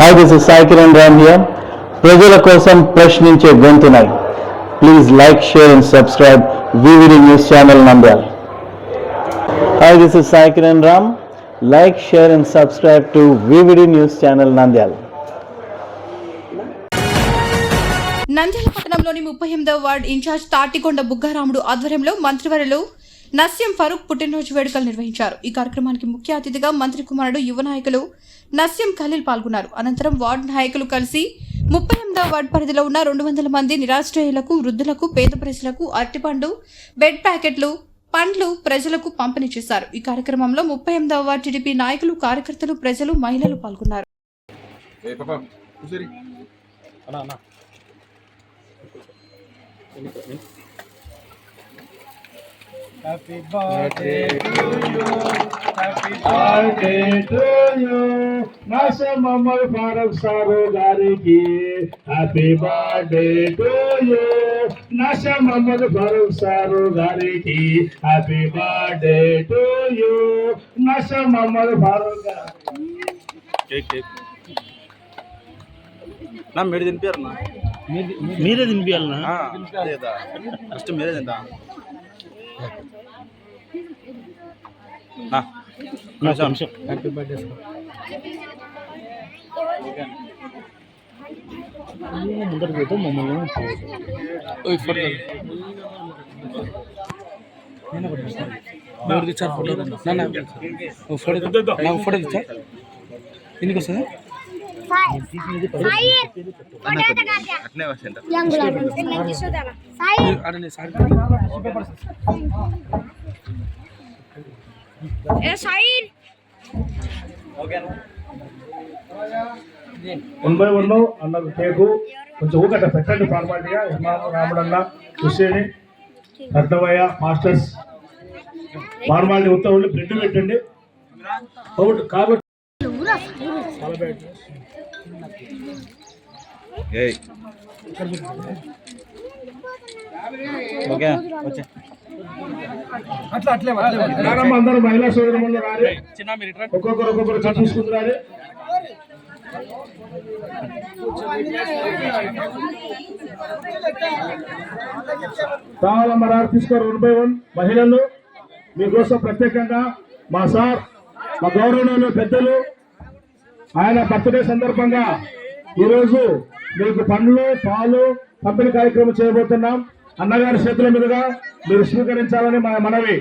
Hi, this is Sai Kiran Ram here. ప్రజల కోసం ప్రశ్నించే గొంతునై. Please like, share and subscribe VVD News Channel Nandyal. Hi, this is Sai Kiran Ram. Like, share and subscribe to VVD News Channel Nandyal. Nandyal పట్టణంలోని 38వ ward incharge Tatikonda బుగ్గారాముడు ఆధ్వర్యంలో మంత్రివర్యులు నస్యం ఫరూక్ పుట్టినరోజు వేడుకలు నిర్వహించారు. ఈ కార్యక్రమానికి ముఖ్య అతిథిగా మంత్రి కుమారుడు యువ నాయకులు నస్యం ఖలీల్ పాల్గొన్నారు. అనంతరం వార్డు నాయకులు కలిసి 38వ వార్డు పరిధిలో ఉన్న 200 మంది నిరాశ్రయులకు, వృద్ధులకు, పేద ప్రజలకు అరటిపండు, బెడ్ ప్యాకెట్లు, పండ్లు ప్రజలకు పంపిణీ చేశారు. ఈ కార్యక్రమంలో 38వ వార్డు టీడీపీ నాయకులు, కార్యకర్తలు, ప్రజలు, మహిళలు పాల్గొన్నారు. Happy birthday to you. Happy birthday to you. Nasa Muhammad Farooq Saru Gariki. Happy birthday to you. Nasa Muhammad Farooq Saru Gariki. Happy birthday to you. Nasa Muhammad Farooq. Cake. నా మీరు తినిపారు నా మీరే తినిపించాలనా? First మీరే తింటా happy birthday ముందర పోతే మమ్మల్ని photo తెచ్చా ఎందుకు వస్తుంది అట్నే వస్తాయంట అన్నది కేకు కొంచెం ఊకట పెట్టండి ఫార్మాలిటీగా. రాముడన్న, హుస్సేని, రత్నవయ్య, మాస్టర్స్ ఫార్మాలిటీ ఉత్తా ఉండి బ్రెడ్ పెట్టండి కాబట్టి అందరూ మహిళా సోదరులు రాలి ఒక్కొక్కరు తీసుకుంటున్నారు. కావాలమ్మ రారు తీసుకోరు 1 by 1 మహిళలు మీకోసం ప్రత్యేకంగా మా సార్, మా గౌరవనీయులు పెద్దలు, ఆయన బర్త్డే సందర్భంగా ఈరోజు మీకు పండ్లు, పాలు పంపిణీ కార్యక్రమం చేయబోతున్నాం. అన్నగారి చేతుల మీదుగా మీరు స్వీకరించాలని మా మనవి.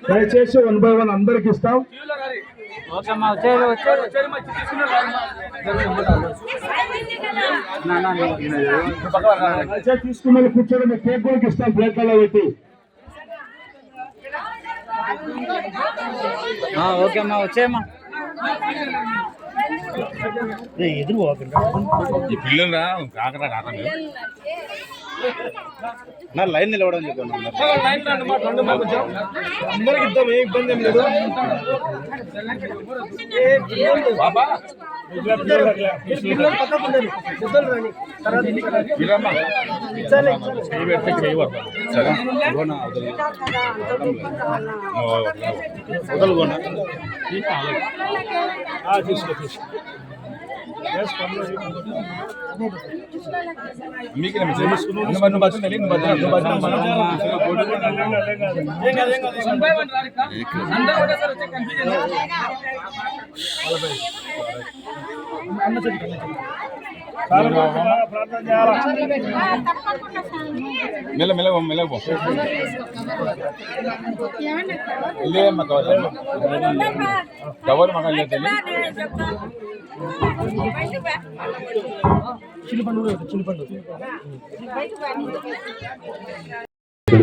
దయచేసి 1 by 1 అందరికి ఇస్తాం. తీసుకున్న కూర్చొని మీ కేక్ కూడా ఇస్తాం ప్లేట్లలో పెట్టి. ఓకే అమ్మా, వచ్చేయమ్మా. ఎదురు పోకుండా ఈ పిల్లలు కాకరా నా లైన్ నిలవడం చెప్పాను. అందరికి ఇద్దాం, ఏ ఇబ్బంది ఏం లేదు. బాబా తీసుకో మీకు మెల్ల మెల్ల మెల్ల కవర్ మకాన్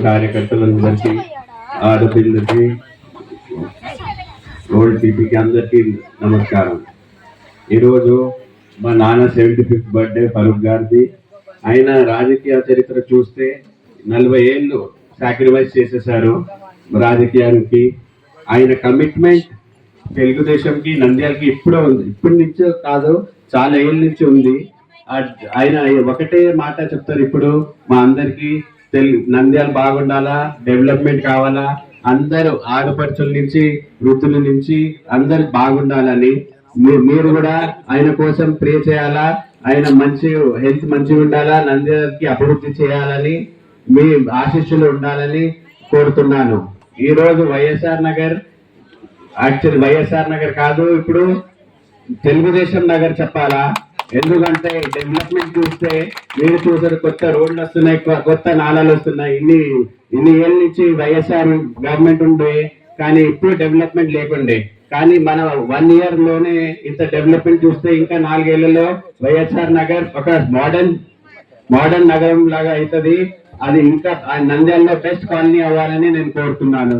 కార్యకర్తలందరికీ ఆడపిల్లకి ఓల్డ్ పీపుల్కి అందరికీ నమస్కారం. ఈరోజు మా నాన్న 75th బర్త్డే ఫరూక్ గారిది. ఆయన రాజకీయ చరిత్ర చూస్తే 40 ఏళ్ళు సాక్రిఫైస్ చేసేసారు రాజకీయానికి. ఆయన కమిట్మెంట్ తెలుగుదేశంకి, నంద్యాలకి ఇప్పుడే ఉంది, ఇప్పటి నుంచో కాదు, చాలా ఏళ్ళ నుంచి ఉంది. ఆయన ఒకటే మాట చెప్తారు, ఇప్పుడు మా అందరికి నంద్యాల బాగుండాలా, డెవలప్మెంట్ కావాలా, అందరూ ఆడపడుచుల నుంచి వృద్ధుల నుంచి అందరు బాగుండాలని. మీరు కూడా ఆయన కోసం ప్రే చేయాలా, ఆయన మంచి హెల్త్ మంచిగా ఉండాలా, నంద్యాలకి అభివృద్ధి చేయాలని మీ ఆశీస్సులు ఉండాలని కోరుతున్నాను. ఈ రోజు వైఎస్ఆర్ నగర్, యాక్చువల్ వైఎస్ఆర్ నగర్ కాదు, ఇప్పుడు తెలుగుదేశం నగర్ చెప్పాలా. ఎందుకంటే డెవలప్మెంట్ చూస్తే మీరు చూసారు, కొత్త రోడ్లు వస్తున్నాయి, కొత్త నాళాలు వస్తున్నాయి. ఇన్ని ఏళ్ళ నుంచి వైఎస్ఆర్ గవర్నమెంట్ ఉండే, కానీ ఇప్పుడు డెవలప్మెంట్ లేకుండే. కానీ మన 1 year లోనే ఇంత డెవలప్మెంట్ చూస్తే ఇంకా 4 ఏళ్లలో వైఎస్ఆర్ నగర్ ఒక మోడర్న్ నగరం లాగా అవుతుంది. అది ఇంకా నంద్యాలలో బెస్ట్ కాలనీ అవ్వాలని నేను కోరుతున్నాను.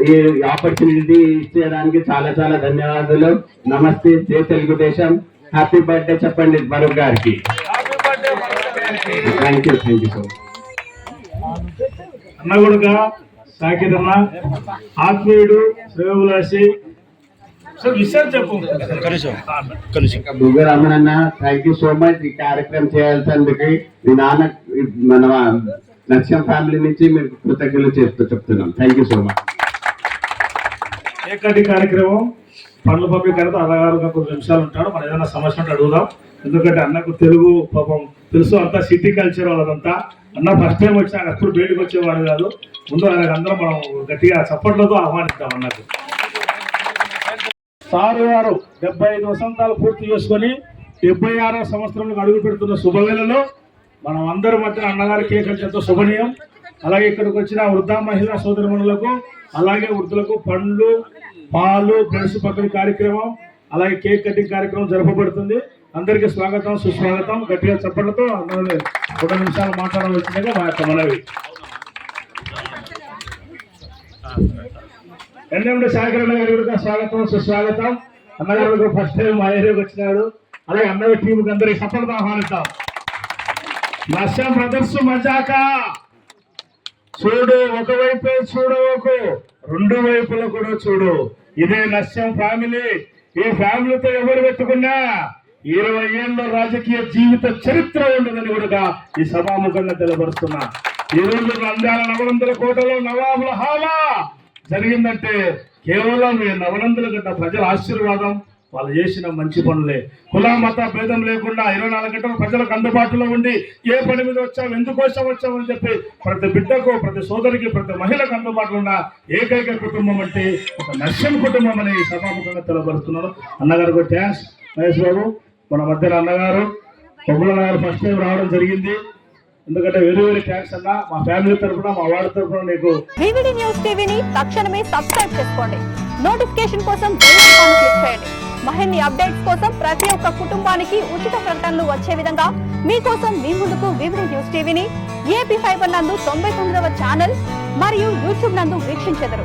ఈ ఆపర్చునిటీ ఇచ్చేయడానికి చాలా చాలా ధన్యవాదాలు. నమస్తే, జై తెలుగుదేశం. హ్యాపీ బర్త్డే చెప్పండి ఫరూక్ గారికి. Thank you so much. అన్న కూడా సాకిరన్న ఆత్మీయుడు, శ్రేయోభిలాషి. విషయం చెప్పు. బుగ్గ రమణన్న, థ్యాంక్ యూ సో మచ్. ఈ కార్యక్రమం చేయాల్సినందుకు మీ నాన్న, మన నక్ష్యం ఫ్యామిలీ నుంచి మీరు కృతజ్ఞతలు చెప్తున్నాం. Thank you so much. ఏకటి కార్యక్రమం పండ్ల పంపి కడితే అన్నగారు 2 నిమిషాలు ఉంటాడు. మనం ఏదైనా సమస్య ఉంటే అడుగుదాం. ఎందుకంటే అన్నకు తెలుగు పాపం తెలుసు, అంతా సిటీ కల్చర్ వాళ్ళదంతా. అన్న ఫస్ట్ టైం వచ్చి ఆయన ఎప్పుడు బయటకు వచ్చేవాడు కాదు. ముందు ఆయనకు అందరం మనం గట్టిగా చప్పట్లతో ఆహ్వానిస్తాం అన్నకు. సారు గారు 75 వసంతాలు పూర్తి చేసుకొని 76వ సంవత్సరంలో అడుగు పెడుతున్న శుభవేళలో మనం అందరి మధ్య అన్నగారి కేక్ ఎంతో శుభనీయం. అలాగే ఇక్కడికి వచ్చిన వృద్ధా మహిళా సోదరిమణులకు, అలాగే వృద్ధులకు పండ్లు, పాలు, బ్రెడ్స్ పంపిణీ కార్యక్రమం, అలాగే కేక్ కటింగ్ కార్యక్రమం జరపబడుతుంది. అందరికీ స్వాగతం, సుస్వాగతం. గట్టిగా చప్పట్లతో 2 నిమిషాలు మాట్లాడవలసిందిగా మా యొక్క మనవి. ఎన్ఎండి సాగరణ గారి కూడా స్వాగతం, సుస్వాగతం. అన్నగారు ఫస్ట్ టైం మా ఏరియాకి వచ్చినాడు. అలాగే అన్నగారి టీంకి అందరికి సఫలత ఆహ్వానిస్తాం. నష్యం బ్రదర్స్ మజాక చూడు, ఒకవైపే చూడవకు, 2 వైపులు కూడా చూడు. ఇదే నష్యం ఫ్యామిలీ. ఈ ఫ్యామిలీతో ఎవరు పెట్టుకున్నా 20 ఏళ్ళ రాజకీయ జీవిత చరిత్ర ఉండదని కూడా ఈ సభాముఖంగా తెలియపరుస్తున్నా. ఈ రోజు నంద్యాల నవనందుల కోటలో నవాబుల హాలా జరిగిందంటే కేవలం ఈ నవనందుల గంట ప్రజల ఆశీర్వాదం, వాళ్ళు చేసిన మంచి పనులే. కుల మత భేదం లేకుండా 24 గంటలు ప్రజలకు అందుబాటులో ఉండి ఏ పని మీద వచ్చాం, ఎందుకోసం వచ్చామని చెప్పి ప్రతి బిడ్డకు, ప్రతి సోదరికి, ప్రతి మహిళకు అందుబాటులో ఉన్న ఏకైక కుటుంబం అంటే ఒక నష్యం కుటుంబం అని సభాముఖంగా తెలియపరుస్తున్నాను. అన్నగారికి థ్యాంక్స్. మహేష్ బాబు, మన మధ్యలో అన్నగారు కొబ్బుల గారు ఫస్ట్ టైం రావడం జరిగింది. ఎందుకంటే వెరీ థ్యాంక్స్ అన్న. మా ఫ్యామిలీ తరఫున, మా వాడి తరఫున నీకు. వివిడి న్యూస్ టీవీని తక్షణమే సబ్స్క్రైబ్ చేసుకోండి. నోటిఫికేషన్ కోసం బెల్ ఐకాన్ క్లిక్ చేయండి. మరిన్ని అప్డేట్స్ కోసం ప్రతి ఒక్క కుటుంబానికి ఉచిత ప్రకటనలు వచ్చే విధంగా మీకోసం మీ ముందుకు వివిడి న్యూస్ టీవీని ఏపీ ఫైబర్ నందు 99వ ఛానల్ మరియు యూట్యూబ్ నందు వీక్షించెదరు.